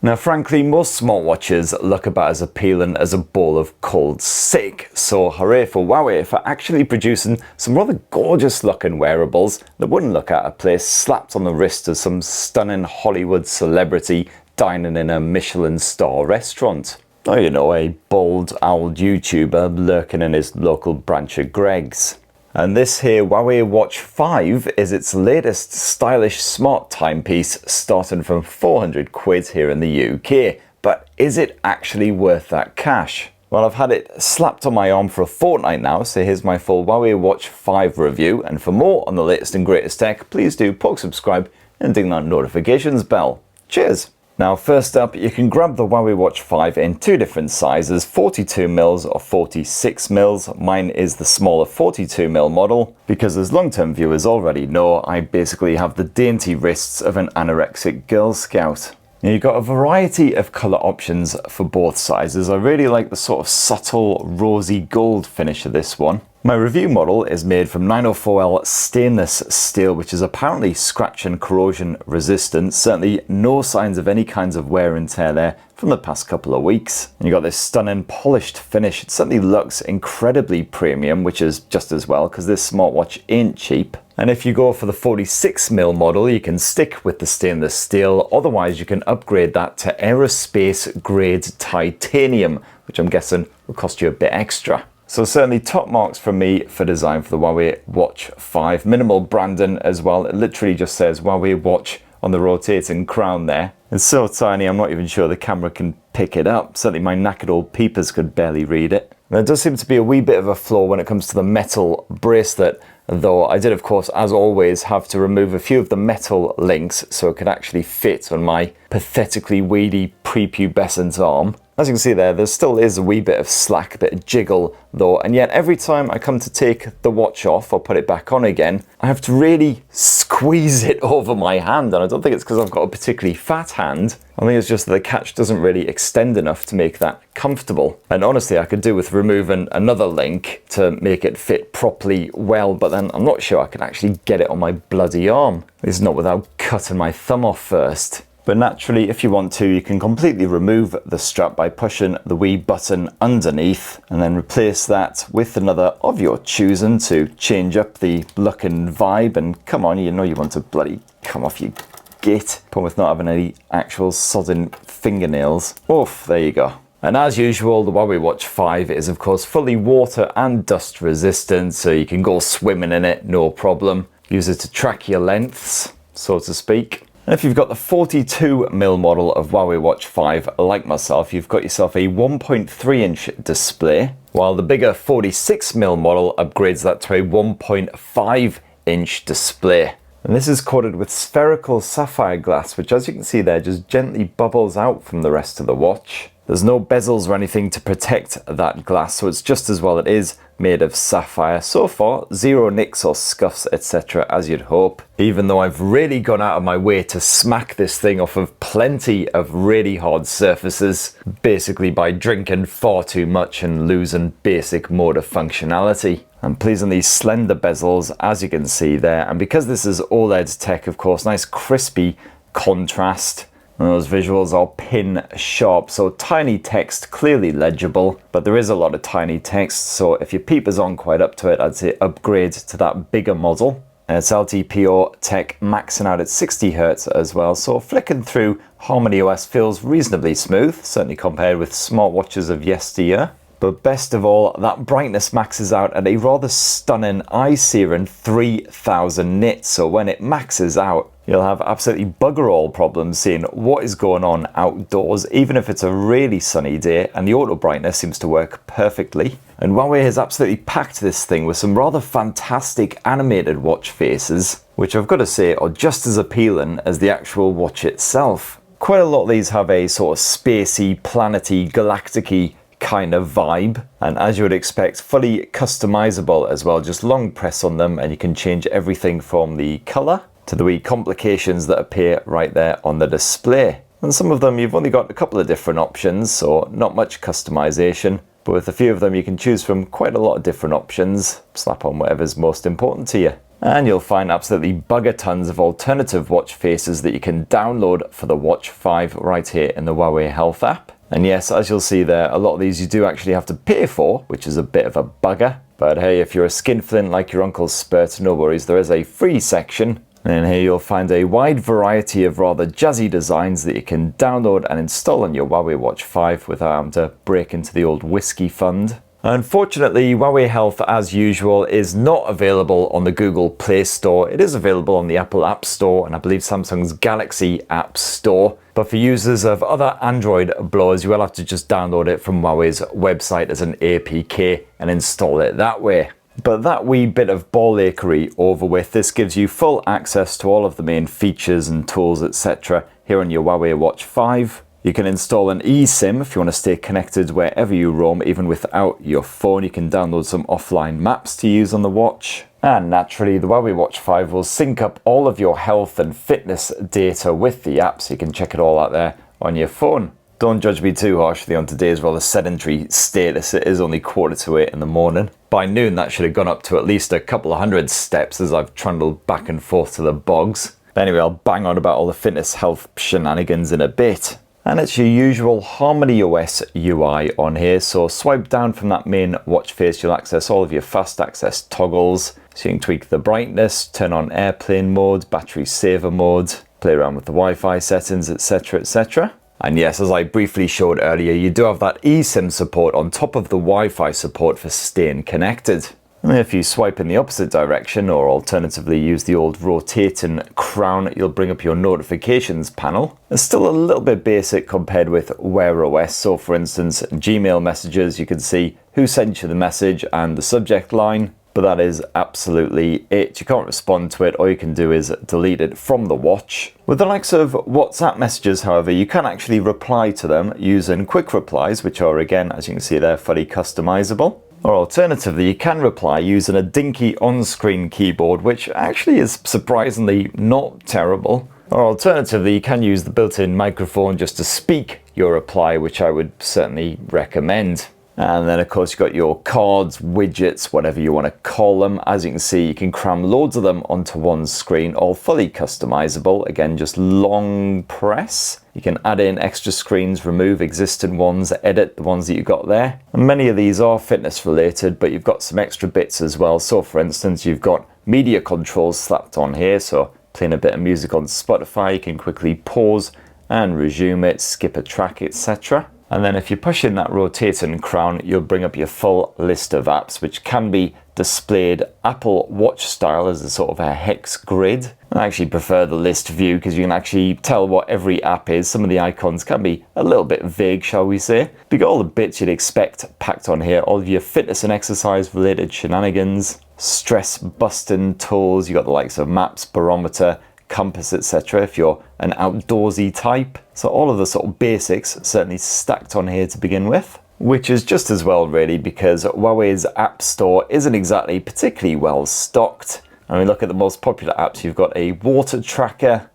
Now frankly, most smartwatches look about as appealing as a bowl of cold sick, so hooray for Huawei for actually producing some rather gorgeous looking wearables that wouldn't look out of place slapped on the wrist of some stunning Hollywood celebrity dining in a Michelin star restaurant. Or you know, a bald owl YouTuber lurking in his local branch of Greg's. And this here Huawei Watch 5 is its latest stylish smart timepiece starting from 400 quid here in the UK. But is it actually worth that cash? Well, I've had it slapped on my arm for a fortnight now, so here's my full Huawei Watch 5 review. And for more on the latest and greatest tech, please do poke subscribe and ding that notifications bell. Cheers! Now first up, you can grab the Huawei Watch 5 in two different sizes, 42mm or 46mm. Mine is the smaller 42mm model, because as long-term viewers already know, I basically have the dainty wrists of an anorexic Girl Scout. Now you've got a variety of colour options for both sizes. I really like the sort of subtle rosy gold finish of this one. My review model is made from 904L stainless steel, which is apparently scratch and corrosion resistant. Certainly no signs of any kinds of wear and tear there from the past couple of weeks. And you got this stunning polished finish. It certainly looks incredibly premium, which is just as well because this smartwatch ain't cheap. And if you go for the 46mm model, you can stick with the stainless steel. Otherwise, you can upgrade that to aerospace grade titanium, which I'm guessing will cost you a bit extra. So certainly top marks from me for design for the Huawei Watch 5. Minimal branding as well. It literally just says Huawei Watch on the rotating crown there. It's so tiny, I'm not even sure the camera can pick it up. Certainly my knackered old peepers could barely read it. There does seem to be a wee bit of a flaw when it comes to the metal bracelet, though I did of course, as always, have to remove a few of the metal links so it could actually fit on my pathetically weedy prepubescent arm. As you can see there still is a wee bit of slack, a bit of jiggle though, and yet every time I come to take the watch off or put it back on again, I have to really squeeze it over my hand, and I don't think it's because I've got a particularly fat hand. I think it's just that the catch doesn't really extend enough to make that comfortable. And honestly, I could do with removing another link to make it fit properly well, but then I'm not sure I can actually get it on my bloody arm. At least not without cutting my thumb off first. But naturally, if you want to, you can completely remove the strap by pushing the wee button underneath and then replace that with another of your choosing to change up the look and vibe. And come on, you know you want to bloody come off, you git. Problem with not having any actual sodding fingernails. Oof, there you go. And as usual, the Huawei Watch 5 is of course fully water and dust resistant, so you can go swimming in it, no problem. Use it to track your lengths, so to speak. And if you've got the 42mm model of Huawei Watch 5, like myself, you've got yourself a 1.3-inch display, while the bigger 46mm model upgrades that to a 1.5-inch display. And this is coated with spherical sapphire glass, which as you can see there, just gently bubbles out from the rest of the watch. There's no bezels or anything to protect that glass, so it's just as well it is made of sapphire. So far, zero nicks or scuffs, etc. as you'd hope. Even though I've really gone out of my way to smack this thing off of plenty of really hard surfaces, basically by drinking far too much and losing basic motor functionality. I'm pleased on these slender bezels, as you can see there. And because this is OLED tech, of course, nice crispy contrast. And those visuals are pin sharp, so tiny text, clearly legible, but there is a lot of tiny text, so if your peepers aren't quite up to it, I'd say upgrade to that bigger model. And it's LTPO tech maxing out at 60Hz as well, so flicking through HarmonyOS feels reasonably smooth, certainly compared with smartwatches of yesteryear. But best of all, that brightness maxes out at a rather stunning eye-searing 3000 nits, so when it maxes out, you'll have absolutely bugger all problems seeing what is going on outdoors, even if it's a really sunny day, and the auto brightness seems to work perfectly. And Huawei has absolutely packed this thing with some rather fantastic animated watch faces, which I've got to say are just as appealing as the actual watch itself. Quite a lot of these have a sort of spacey, planety, galactic-y kind of vibe, and as you would expect, fully customizable as well. Just long press on them and you can change everything from the color to the wee complications that appear right there on the display. And some of them you've only got a couple of different options, so not much customization, but with a few of them you can choose from quite a lot of different options. Slap on whatever's most important to you. And you'll find absolutely bugger tons of alternative watch faces that you can download for the Watch 5 right here in the Huawei Health app. And yes, as you'll see there, a lot of these you do actually have to pay for, which is a bit of a bugger. But hey, if you're a skinflint like your Uncle Spurt, no worries, there is a free section. And here you'll find a wide variety of rather jazzy designs that you can download and install on your Huawei Watch 5 without having to break into the old whiskey fund. Unfortunately, Huawei Health, as usual, is not available on the Google Play Store. It is available on the Apple App Store and I believe Samsung's Galaxy App Store. But for users of other Android blowers, you will have to just download it from Huawei's website as an APK and install it that way. But that wee bit of ball achery over with, this gives you full access to all of the main features and tools, etc. here on your Huawei Watch 5. You can install an eSIM if you want to stay connected wherever you roam, even without your phone. You can download some offline maps to use on the watch. And naturally, the Huawei Watch 5 will sync up all of your health and fitness data with the app, so you can check it all out there on your phone. Don't judge me too harshly on today's rather sedentary status. It is only 7:45 in the morning. By noon, that should have gone up to at least a couple of hundred steps as I've trundled back and forth to the bogs. But anyway, I'll bang on about all the fitness health shenanigans in a bit. And it's your usual HarmonyOS UI on here, so swipe down from that main watch face, you'll access all of your fast access toggles. So you can tweak the brightness, turn on airplane mode, battery saver mode, play around with the Wi-Fi settings, etc, etc. And yes, as I briefly showed earlier, you do have that eSIM support on top of the Wi-Fi support for staying connected. And if you swipe in the opposite direction, or alternatively use the old rotating crown, you'll bring up your notifications panel. It's still a little bit basic compared with Wear OS. So for instance, Gmail messages, you can see who sent you the message and the subject line. But that is absolutely it. You can't respond to it. All you can do is delete it from the watch. With the likes of WhatsApp messages, however, you can actually reply to them using quick replies, which are, again, as you can see there, fully customizable. Or alternatively, you can reply using a dinky on-screen keyboard, which actually is surprisingly not terrible. Or alternatively, you can use the built-in microphone just to speak your reply, which I would certainly recommend. And then of course you've got your cards, widgets, whatever you want to call them. As you can see, you can cram loads of them onto one screen, all fully customizable. Again, just long press. You can add in extra screens, remove existing ones, edit the ones that you've got there. And many of these are fitness related, but you've got some extra bits as well. So for instance, you've got media controls slapped on here. So playing a bit of music on Spotify, you can quickly pause and resume it, skip a track, etc. And then if you push in that rotating crown, you'll bring up your full list of apps, which can be displayed Apple Watch style as a sort of a hex grid. I actually prefer the list view because you can actually tell what every app is. Some of the icons can be a little bit vague, shall we say. But you got all the bits you'd expect packed on here, all of your fitness and exercise related shenanigans, stress busting tools. You got the likes of maps, barometer, compass, etc. if you're an outdoorsy type. So all of the sort of basics certainly stacked on here to begin with, which is just as well really, because Huawei's App Store isn't exactly particularly well stocked. I mean, look at the most popular apps. You've got a water tracker,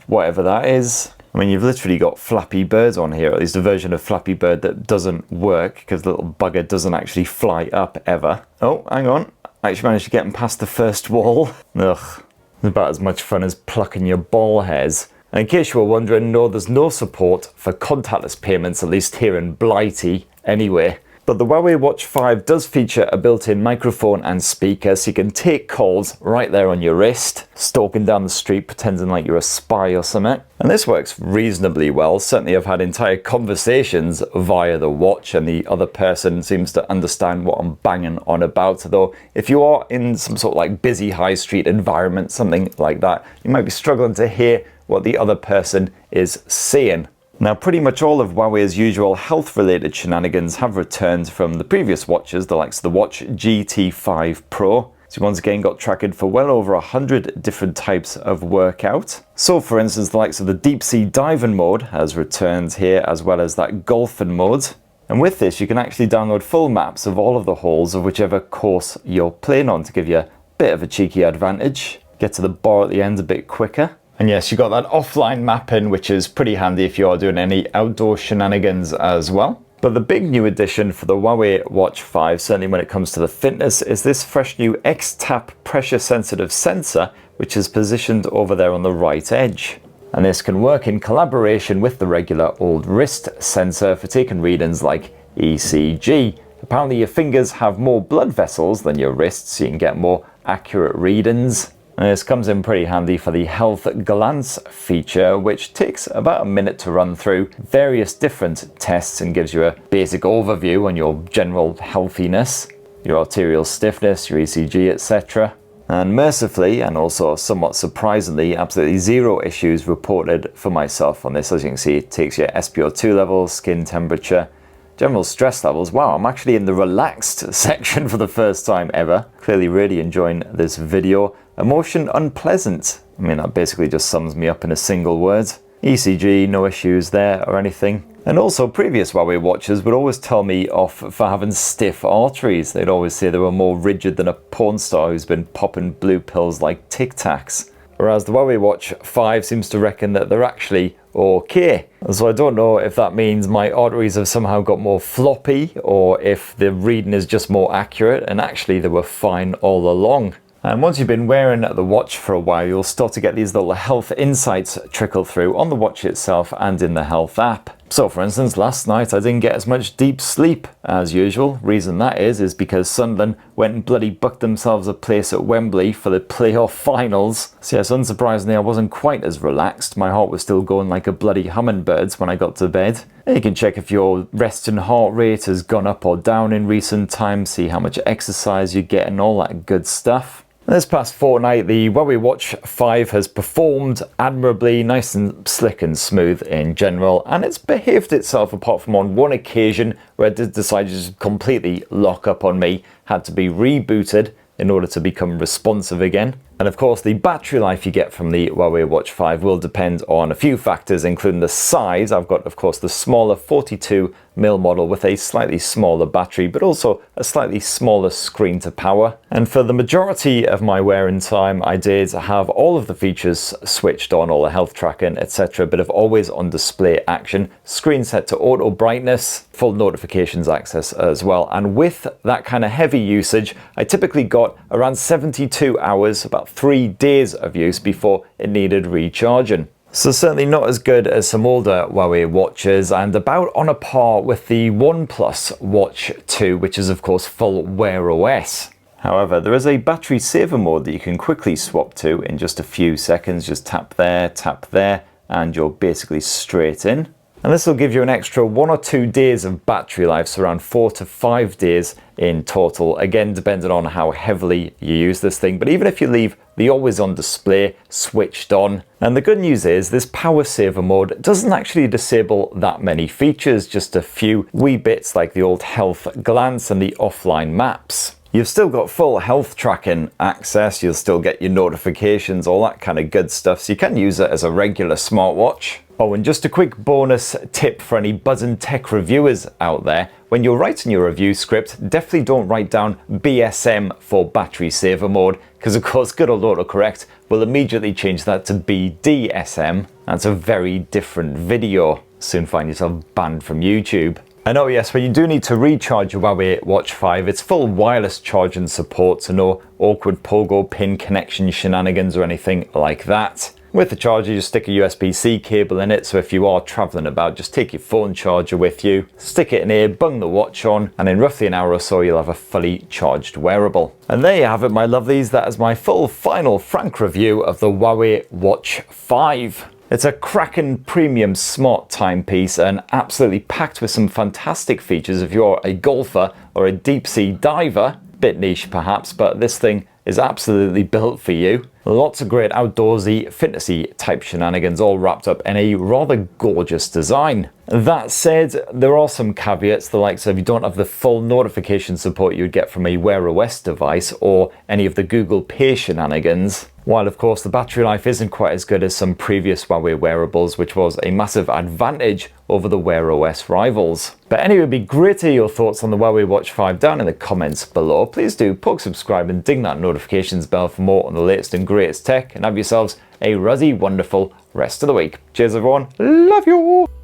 whatever that is. I mean, you've literally got Flappy Bird on here, at least a version of Flappy Bird that doesn't work because the little bugger doesn't actually fly up ever. Oh, hang on. I actually managed to get him past the first wall. Ugh. It's about as much fun as plucking your ball hairs. And in case you were wondering, no, there's no support for contactless payments, at least here in Blighty anyway. But the Huawei Watch 5 does feature a built-in microphone and speaker, so you can take calls right there on your wrist, stalking down the street pretending like you're a spy or something. And this works reasonably well. Certainly I've had entire conversations via the watch and the other person seems to understand what I'm banging on about. Though if you are in some sort of like busy high street environment, something like that, you might be struggling to hear what the other person is saying. Now, pretty much all of Huawei's usual health-related shenanigans have returned from the previous watches, the likes of the Watch GT5 Pro. So once again got tracked for well over 100 different types of workout. So for instance, the likes of the deep sea diving mode has returned here, as well as that golfing mode. And with this, you can actually download full maps of all of the holes of whichever course you're playing on to give you a bit of a cheeky advantage. Get to the bar at the end a bit quicker. And yes, you got that offline mapping, which is pretty handy if you are doing any outdoor shenanigans as well. But the big new addition for the Huawei Watch 5, certainly when it comes to the fitness, is this fresh new X-Tap pressure sensitive sensor, which is positioned over there on the right edge. And this can work in collaboration with the regular old wrist sensor for taking readings like ECG. Apparently your fingers have more blood vessels than your wrists, so you can get more accurate readings. And this comes in pretty handy for the Health Glance feature, which takes about a minute to run through various different tests and gives you a basic overview on your general healthiness, your arterial stiffness, your ECG, etc. And mercifully, and also somewhat surprisingly, absolutely zero issues reported for myself on this. As you can see, it takes your SpO2 levels, skin temperature, general stress levels. Wow, I'm actually in the relaxed section for the first time ever. Clearly really enjoying this video. Emotion unpleasant. I mean, that basically just sums me up in a single word. ECG, no issues there or anything. And also previous Huawei watches would always tell me off for having stiff arteries. They'd always say they were more rigid than a porn star who's been popping blue pills like Tic Tacs. Whereas the Huawei Watch 5 seems to reckon that they're actually okay. So I don't know if that means my arteries have somehow got more floppy or if the reading is just more accurate and actually they were fine all along. And once you've been wearing the watch for a while, you'll start to get these little health insights trickle through on the watch itself and in the health app. So for instance, last night I didn't get as much deep sleep as usual. Reason that is because Sunderland went and bloody booked themselves a place at Wembley for the playoff finals. So yes, unsurprisingly I wasn't quite as relaxed. My heart was still going like a bloody hummingbird's when I got to bed. And you can check if your resting heart rate has gone up or down in recent times, see how much exercise you're getting, all that good stuff. This past fortnight, the Huawei Watch 5 has performed admirably, nice and slick and smooth in general, and it's behaved itself apart from on one occasion where it did decide to just completely lock up on me, had to be rebooted in order to become responsive again. And of course, the battery life you get from the Huawei Watch 5 will depend on a few factors, including the size. I've got, of course, the smaller 42mm model with a slightly smaller battery, but also a slightly smaller screen to power. And for the majority of my wearing time, I did have all of the features switched on, all the health tracking, etc., but of always on display action, screen set to auto brightness, full notifications access as well. And with that kind of heavy usage, I typically got around 72 hours, about 3 days of use before it needed recharging. So certainly not as good as some older Huawei watches, and about on a par with the OnePlus Watch 2, which is of course full Wear OS. However, there is a battery saver mode that you can quickly swap to in just a few seconds. Just tap there, and you're basically straight in. And this will give you an extra 1 or 2 days of battery life, so around 4 to 5 days in total, again depending on how heavily you use this thing. But even if you leave the always on display switched on, and the good news is this power saver mode doesn't actually disable that many features, just a few wee bits like the old health glance and the offline maps. You've still got full health tracking access, you'll still get your notifications, all that kind of good stuff, so you can use it as a regular smartwatch. Oh, and just a quick bonus tip for any buzzing tech reviewers out there. When you're writing your review script, definitely don't write down BSM for battery saver mode, because of course good old autocorrect will immediately change that to BDSM. That's a very different video. Soon find yourself banned from YouTube. And oh yes, when you do need to recharge your Huawei Watch 5, it's full wireless charging support, so no awkward pogo pin connection shenanigans or anything like that. With the charger, you stick a USB-C cable in it, so if you are traveling about, just take your phone charger with you, stick it in here, bung the watch on, and in roughly an hour or so, you'll have a fully charged wearable. And there you have it, my lovelies. That is my full, final, frank review of the Huawei Watch 5. It's a cracking premium smart timepiece and absolutely packed with some fantastic features if you're a golfer or a deep sea diver. Bit niche perhaps, but this thing is absolutely built for you. Lots of great outdoorsy, fitnessy type shenanigans all wrapped up in a rather gorgeous design. That said, there are some caveats, the likes of you don't have the full notification support you'd get from a Wear OS device or any of the Google Pay shenanigans. While of course the battery life isn't quite as good as some previous Huawei wearables, which was a massive advantage over the Wear OS rivals. But anyway, it'd be great to hear your thoughts on the Huawei Watch 5 down in the comments below. Please do poke subscribe and ding that notifications bell for more on the latest and greatest tech, and have yourselves a ruzzy, wonderful rest of the week. Cheers everyone, love you all!